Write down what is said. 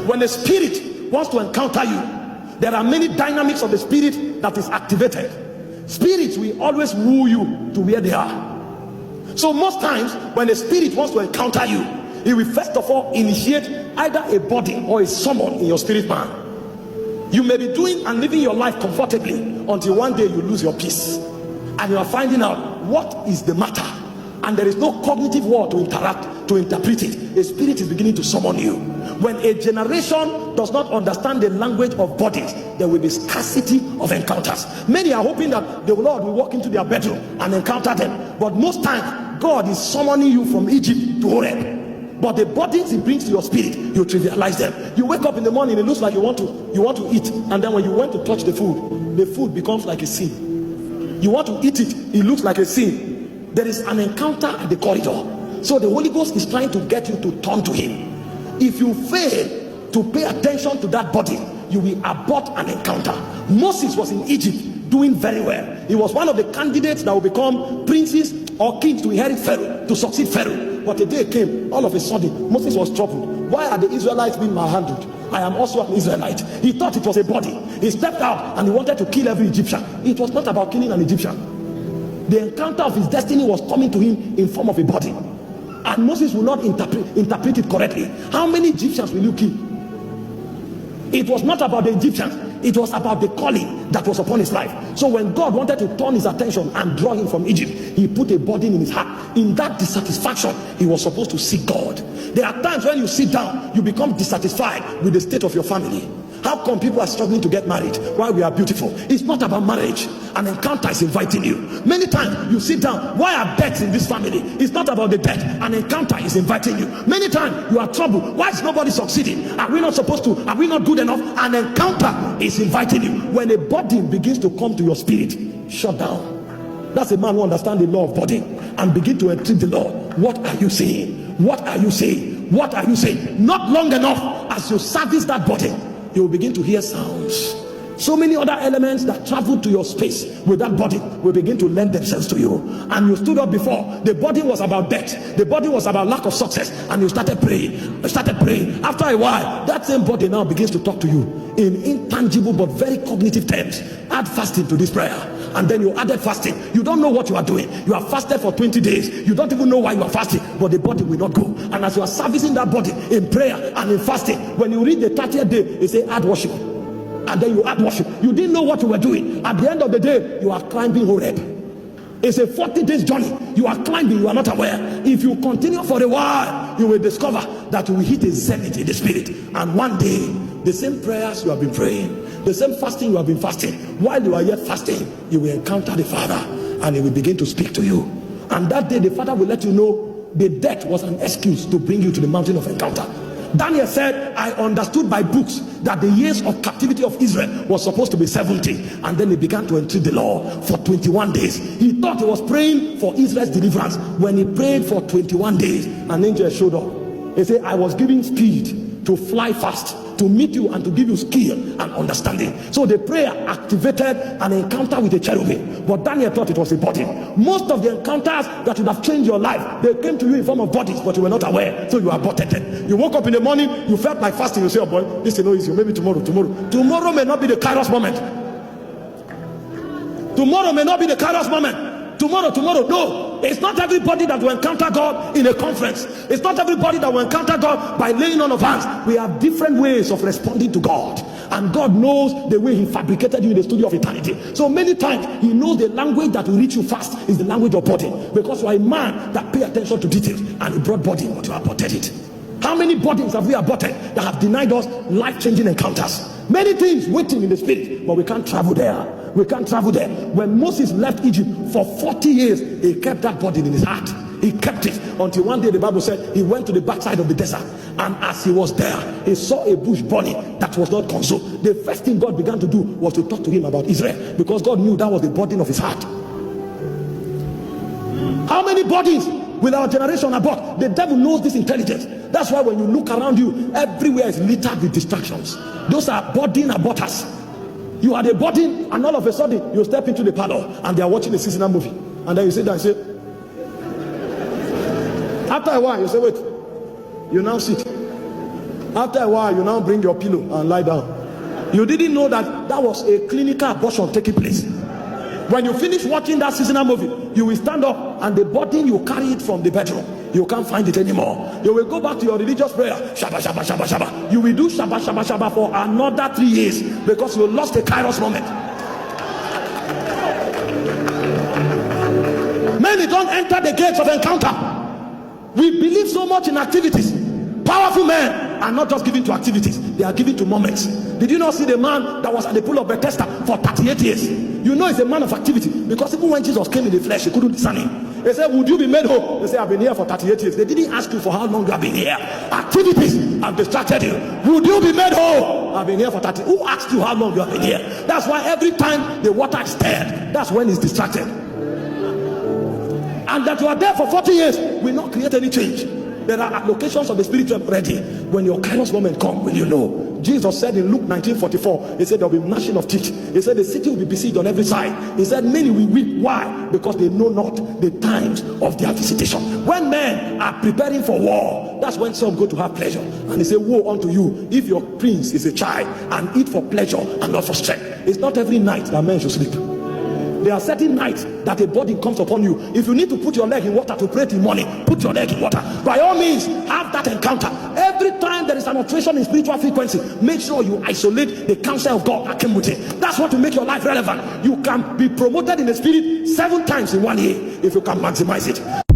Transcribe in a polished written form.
when a spirit wants to encounter you, there are many dynamics of the spirit that is activated. Spirits will always woo you to where they are. So most times when a spirit wants to encounter you, it will first of all initiate either a body or a summon in your spirit man. You may be doing and living your life comfortably until one day you lose your peace and you are finding out what is the matter, and there is no cognitive word to interact, to interpret it. A spirit is beginning to summon you. When a generation does not understand the language of bodies, there will be scarcity of encounters. Many are hoping that the Lord will walk into their bedroom and encounter them, but most times God is summoning you from Egypt to Horeb. But the bodies he brings to your spirit, you trivialize them. You wake up in the morning, it looks like you want to eat, and then when you went to touch the food becomes like a sin. You want to eat it, it looks like a sin. There is an encounter at the corridor. So the Holy Ghost is trying to get you to turn to him. If you fail to pay attention to that body, you will abort an encounter. Moses was in Egypt doing very well. He was one of the candidates that will become princes or kings to inherit Pharaoh, to succeed Pharaoh. But a day came, all of a sudden Moses was troubled. Why are the Israelites being manhandled? I am also an Israelite. He thought it was a body. He stepped out and he wanted to kill every Egyptian. It was not about killing an Egyptian. The encounter of his destiny was coming to him in form of a body, and Moses will not interpret it correctly. How many Egyptians will you kill? It was not about the Egyptians, it was about the calling that was upon his life. So when God wanted to turn his attention and draw him from Egypt, he put a burden in his heart. In that dissatisfaction, he was supposed to seek God. There are times when you sit down, you become dissatisfied with the state of your family. How come people are struggling to get married while we are beautiful? It's not about marriage. An encounter is inviting you. Many times you sit down, why are debts in this family? It's not about the debt. An encounter is inviting you. Many times you are troubled, why is nobody succeeding? Are we not supposed to? Are we not good enough? An encounter is inviting you. When a burden begins to come to your spirit, shut down. That's a man who understands the law of body and begin to entreat the Lord. What are you saying? What are you saying? What are you saying? Not long enough, as you service that body, you will begin to hear sounds. So many other elements that travel to your space with that body will begin to lend themselves to you. And you stood up before. The body was about death. The body was about lack of success. And you started praying. After a while, that same body now begins to talk to you in intangible but very cognitive terms. Add fasting to this prayer. And then you added fasting. You don't know what you are doing. You have fasted for 20 days. You don't even know why you are fasting. But the body will not go. And as you are servicing that body in prayer and in fasting, when you read the 30th day, it say add worship. And then you add worship. You didn't know what you were doing. At the end of the day, you are climbing Horeb. It's a 40 days journey. You are climbing, you are not aware. If you continue for a while, you will discover that you will hit a zenith in the spirit. And one day, the same prayers you have been praying, the same fasting you have been fasting, while you are yet fasting, you will encounter the Father and he will begin to speak to you. And that day, the Father will let you know the death was an excuse to bring you to the mountain of encounter. Daniel said, I understood by books that the years of captivity of Israel was supposed to be 70, and then he began to entreat the Lord for 21 days. He thought he was praying for Israel's deliverance. When he prayed for 21 days, an angel showed up. He said, I was giving speed to fly fast, to meet you and to give you skill and understanding. So the prayer activated an encounter with a cherubim, but Daniel thought it was a body. Most of the encounters that would have changed your life, they came to you in form of bodies, but you were not aware, so you aborted it. You woke up in the morning, you felt like fasting, you say, oh boy, this is no easy, maybe tomorrow may not be the Kairos moment. Tomorrow may not be the Kairos moment. Tomorrow, no. It's not everybody that will encounter God in a conference. It's not everybody that will encounter God by laying on of hands. We have different ways of responding to God, and God knows the way he fabricated you in the studio of eternity. So many times he knows the language that will reach you fast is the language of body, because you are a man that pay attention to details, and he brought body, but you aborted it. How many bodies have we aborted that have denied us life-changing encounters? Many things waiting in the spirit, but we can't travel there. We can't travel there. When Moses left Egypt for 40 years, he kept that body in his heart. He kept it until one day the Bible said he went to the backside of the desert, and as he was there, he saw a bush burning that was not consumed. The first thing God began to do was to talk to him about Israel, because God knew that was the burden of his heart. How many bodies will our generation abort? The devil knows this intelligence. That's why when you look around you, everywhere is littered with distractions. Those are burden aborters. You are the burden, and all of a sudden you step into the parlor and they are watching a seasonal movie, and then you sit down and say, after a while you say, wait, you now sit. After a while, you now bring your pillow and lie down. You didn't know that that was a clinical abortion taking place. When you finish watching that seasonal movie, you will stand up and the body you carry it from the bedroom, you can't find it anymore. You will go back to your religious prayer, Shabba, Shabba, Shabba, Shabba. You will do Shabba, Shabba, Shabba for another 3 years because you lost a Kairos moment. Many don't enter the gates of encounter. We believe so much in activities. Powerful men are not just given to activities, they are given to moments. Did you not see the man that was at the pool of Bethesda for 38 years? You know he's a man of activity, because even when Jesus came in the flesh, he couldn't discern him. They said, would you be made whole? They said, I've been here for 38 years. They didn't ask you for how long you have been here. Activities have distracted you. Would you be made whole? I've been here for 30. Who asked you how long you have been here? That's why every time the water is stirred, that's when it's distracted. And that you are there for 40 years will not create any change. There are applications of the spiritual ready. When your Kairos moment come, will you know? Jesus said in Luke 19:44, he said there will be gnashing of teeth. He said the city will be besieged on every side. He said many will weep. Why? Because they know not the times of their visitation. When men are preparing for war, that's when some go to have pleasure. And he said, woe unto you if your prince is a child and eat for pleasure and not for strength. It's not every night that men should sleep. There are certain nights that a body comes upon you. If you need to put your leg in water to pray till morning, put your leg in water. By all means, have that encounter. Every time there is an alteration in spiritual frequency, make sure you isolate the counsel of God that came with it. That's what will make your life relevant. You can be promoted in the spirit 7 times in 1 year if you can maximize it.